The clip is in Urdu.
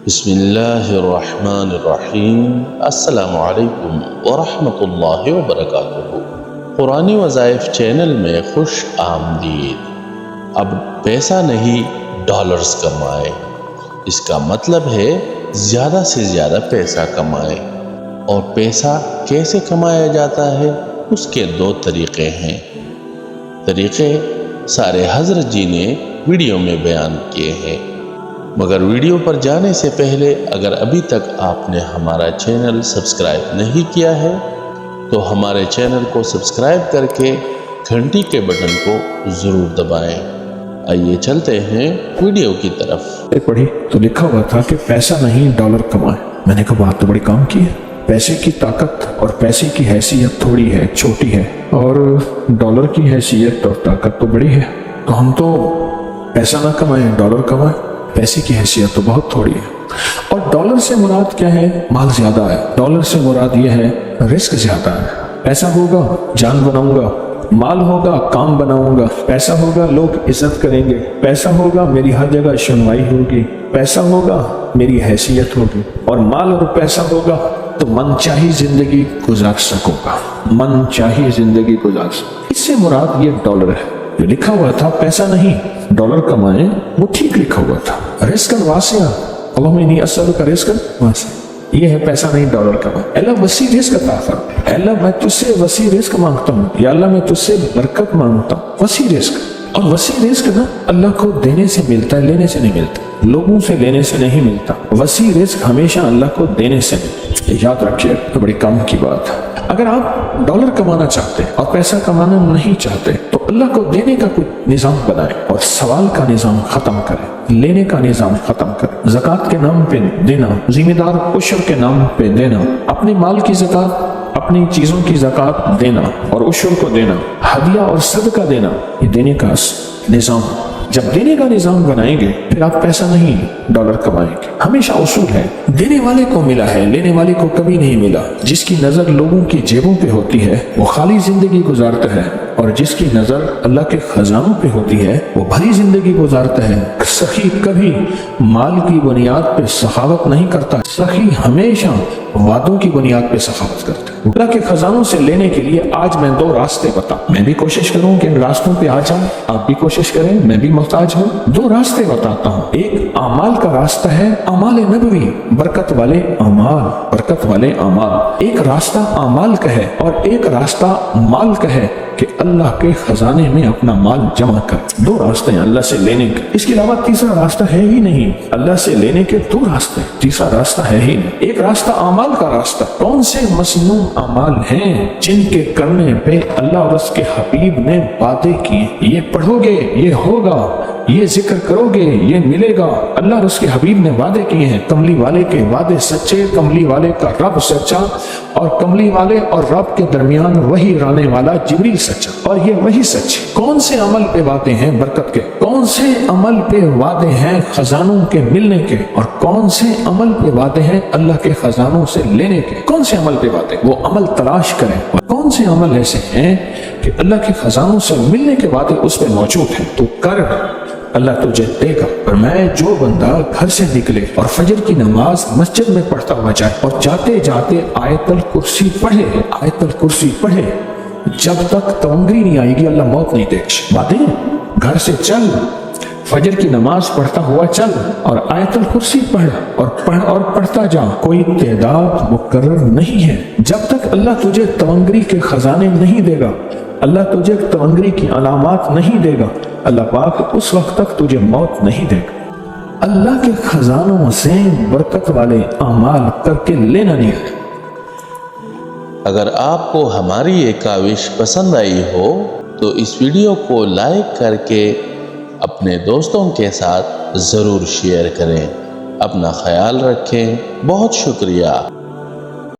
بسم اللہ الرحمن الرحیم۔ السلام علیکم ورحمۃ اللہ وبرکاتہ۔ قرآنی وظائف چینل میں خوش آمدید۔ اب پیسہ نہیں ڈالرز کمائے، اس کا مطلب ہے زیادہ سے زیادہ پیسہ کمائے۔ اور پیسہ کیسے کمایا جاتا ہے، اس کے دو طریقے ہیں۔ طریقے سارے حضرت جی نے ویڈیو میں بیان کیے ہیں، مگر ویڈیو پر جانے سے پہلے اگر ابھی تک آپ نے ہمارا چینل سبسکرائب نہیں کیا ہے تو ہمارے چینل کو سبسکرائب کر کے گھنٹی کے بٹن کو ضرور دبائیں۔ آئیے چلتے ہیں ویڈیو کی طرف۔ پڑھی تو لکھا ہوا تھا کہ پیسہ نہیں ڈالر کمائے۔ میں نے کہا بات تو بڑی کام کی ہے، پیسے کی طاقت اور پیسے کی حیثیت تھوڑی ہے، چھوٹی ہے، اور ڈالر کی حیثیت اور طاقت تو بڑی ہے۔ تو ہم تو پیسہ نہ کمائیں، ڈالر کمائیں۔ پیسے کی حیثیت تو بہت تھوڑی ہے، اور ڈالر سے مراد کیا ہے؟ مال زیادہ ہے۔ ڈالر سے مراد یہ ہے رزق زیادہ ہے۔ پیسہ ہوگا جان بناؤں گا، مال ہوگا کام بناؤں گا، پیسہ ہوگا لوگ عزت کریں گے، پیسہ ہوگا میری ہر جگہ سنوائی ہوگی، پیسہ ہوگا میری حیثیت ہوگی، اور مال اور پیسہ ہوگا تو من چاہی زندگی گزار سکوں گا، من چاہی زندگی گزار سکوں۔ اس سے مراد یہ ڈالر ہے۔ جو لکھا ہوا تھا پیسہ نہیں ڈالر کمائیں، وہ ٹھیک لکھا ہوا تھا۔ رزقا واسعا، اللہم انی اسألک رزقا واسعا، یہ ہے پیسہ نہیں ڈالر کمائیں۔ اللہ وسیع رزق عطا فرما، اے اللہ میں تجھ سے وسیع رزق مانگتا ہوں، یا اللہ میں تجھ سے برکت مانگتا ہوں۔ وسیع رزق، اور وسیع رزق نا اللہ کو دینے سے ملتا ہے، لینے سے نہیں ملتا، لوگوں سے لینے سے نہیں ملتا۔ وسیع رزق ہمیشہ اللہ کو دینے سے ملتا۔ یاد رکھیے، تو بڑی کام کی بات ہے۔ اگر آپ ڈالر کمانا چاہتے اور پیسہ کمانا نہیں چاہتے تو اللہ کو دینے کا کوئی نظام بنائیں، اور سوال کا نظام ختم کریں، لینے کا نظام ختم کریں۔ زکوٰۃ کے نام پہ دینا، ذمہ دار عشر کے نام پہ دینا، اپنے مال کی زکوٰۃ، اپنی چیزوں کی زکوٰۃ دینا اور عشر کو دینا، ہدیہ اور صدقہ دینا، یہ دینے کا نظام۔ جب دینے کا نظام بنائیں گے پھر آپ پیسہ نہیں ڈالر کمائیں گے۔ ہمیشہ اصول ہے دینے والے کو ملا ہے، لینے والے کو کبھی نہیں ملا۔ جس کی نظر لوگوں کی جیبوں پہ ہوتی ہے وہ خالی زندگی گزارتا ہے، اور جس کی نظر اللہ کے خزانوں پہ ہوتی ہے وہ بھری زندگی گزارتا ہے۔ سخی کبھی مال کی بنیاد پہ سخاوت نہیں کرتا، سخی ہمیشہ وعدوں کی بنیاد پہ سخاوت کرتا ہے۔ اللہ کے خزانوں سے لینے کے لیے آج میں دو راستے بتاؤں، میں بھی کوشش کروں کہ ان راستوں پہ آ جاؤں، آپ بھی کوشش کریں، میں بھی محتاج ہوں۔ دو راستے بتاتا ہوں۔ ایک اعمال کا راستہ ہے، اعمال نبوی، برکت والے اعمال، برکت والے اعمال۔ ایک راستہ اعمال کا ہے اور ایک راستہ مال کا ہے کہ اللہ کے خزانے میں اپنا مال جمع کر۔ دو راستے ہیں اللہ سے لینے کے، اس کے علاوہ تیسرا راستہ ہے ہی نہیں۔ اللہ سے لینے کے دو راستے، تیسرا راستہ ہے ہی نہیں۔ ایک راستہ اعمال کا راستہ۔ کون سے مسنون اعمال ہیں جن کے کرنے پہ اللہ اور اس کے حبیب نے وعدے کیے؟ یہ پڑھو گے یہ ہوگا، یہ ذکر کرو گے یہ ملے گا۔ اللہ اور اس کے حبیب نے وعدے کیے ہیں، کملی والے کے وعدے سچے، کملی والے کا رب سچا، اور کملی والے اور رب کے درمیان وہی رانے والا جبریل سچا، اور یہ وہی سچ۔ کون سے عمل پہ وعدے ہیں برکت کے، کون سے عمل پہ وعدے ہیں خزانوں کے ملنے کے، اور کون سے عمل پہ وعدے ہیں اللہ کے خزانوں سے لینے کے؟ کون سے عمل پہ وعدے؟ وہ عمل تلاش کریں۔ کون سے عمل ایسے ہیں کہ اللہ کے خزانوں سے ملنے کے وعدے اس میں موجود ہیں؟ تو کر، اللہ تجھے دے گا۔ اور میں جو بندہ گھر سے نکلے اور فجر کی نماز مسجد میں پڑھتا ہوا جائے اور جاتے جاتے آیت الکرسی پڑھے، آیت الکرسی پڑھے، جب تک تونگری نہیں آئے گی اللہ موت نہیں دے گا۔ باتیں گھر سے چل، فجر کی نماز پڑھتا ہوا چل، اور آیت الکرسی پڑھ اور پڑھتا جا۔ کوئی تعداد مقرر نہیں ہے۔ جب تک اللہ تجھے تونگری کے خزانے نہیں دے گا، اللہ تجھے تونگری کی علامات نہیں دے گا، اللہ پاک اس وقت تک تجھے موت نہیں دے گا۔ اللہ کے خزانوں سے برکت والے اعمال کر کے لینا نہیں ہے۔ اگر آپ کو ہماری یہ کاوش پسند آئی ہو تو اس ویڈیو کو لائک کر کے اپنے دوستوں کے ساتھ ضرور شیئر کریں۔ اپنا خیال رکھیں۔ بہت شکریہ۔